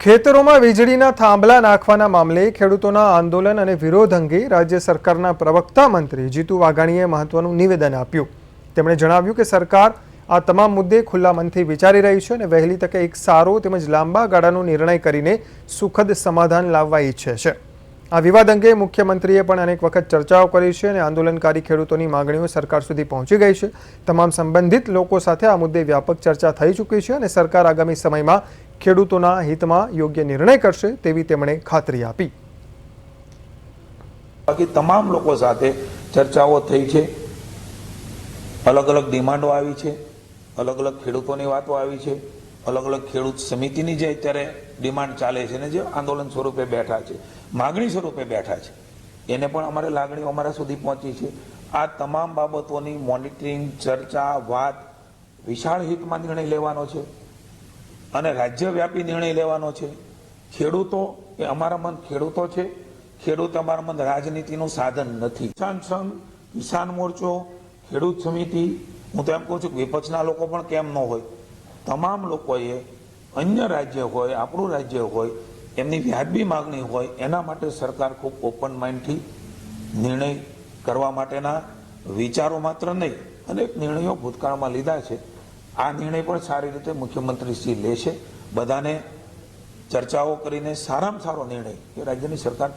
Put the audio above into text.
ખેતરોમાં વીજળીના થાંભલા નાખવાના મામલે ખેડૂતોના આંદોલન અને વિરોધ અંગે રાજ્ય સરકારના પ્રવક્તા મંત્રી જીતુ વાઘાણીએ મહત્વનું નિવેદન આપ્યું। તેમણે જણાવ્યું કે સરકાર આ તમામ મુદ્દે ખુલ્લા મનથી વિચારી રહી છે અને વહેલી તકે એક સારો તેમજ લાંબા ગાળાનો નિર્ણય કરીને સુખદ સમાધાન લાવવા ઈચ્છે છે। આ વિવાદ અંગે મુખ્યમંત્રીએ પણ અનેક વખત ચર્ચાઓ કરી છે અને આંદોલનકારી ખેડૂતોની માંગણીઓ સરકાર સુધી પહોંચી ગઈ છે। તમામ સંબંધિત લોકો સાથે આ મુદ્દે વ્યાપક ચર્ચા થઈ ચૂકી છે અને સરકાર આગામી સમયમાં ખેડૂતોના હિતમાં યોગ્ય નિર્ણય કરશે તેવી તેમણે ખાતરી આપી। બાકી તમામ લોકો સાથે ચર્ચાઓ થઈ છે, અલગ અલગ ડિમાન્ડો આવી છે, અલગ અલગ ખેડૂતોની વાતો આવી છે, અલગ અલગ ખેડૂત સમિતિની જે અત્યારે ડિમાન્ડ ચાલે છે ને જે આંદોલન સ્વરૂપે બેઠા છે, માગણી સ્વરૂપે બેઠા છે, એને પણ અમારે લાગણીઓ અમારા સુધી પહોંચી છે। આ તમામ બાબતોની મોનિટરિંગ, ચર્ચા, વાત વિશાળ હિતમાં નિર્ણય લેવાનો છે અને રાજ્યવ્યાપી નિર્ણય લેવાનો છે। ખેડૂતો એ અમારા મન ખેડૂતો છે, ખેડૂત અમારા મન રાજનીતિનું સાધન નથી। કિસાન સંઘ, કિસાન મોરચો, ખેડૂત સમિતિ, હું તો એમ કહું છું કે વિપક્ષના લોકો પણ કેમ ન હોય, તમામ લોકોએ અન્ય રાજ્ય હોય, આપણું રાજ્ય હોય, એમની વ્યાજબી માગણી હોય એના માટે સરકાર ખૂબ ઓપન માઇન્ડથી નિર્ણય કરવા માટેના વિચારો માત્ર નહીં, અનેક નિર્ણયો ભૂતકાળમાં લીધા છે। આ નિર્ણય પણ સારી રીતે મુખ્યમંત્રી શ્રી લેશે, બધાને ચર્ચાઓ કરીને સારામાં સારો નિર્ણય એ રાજ્યની સરકાર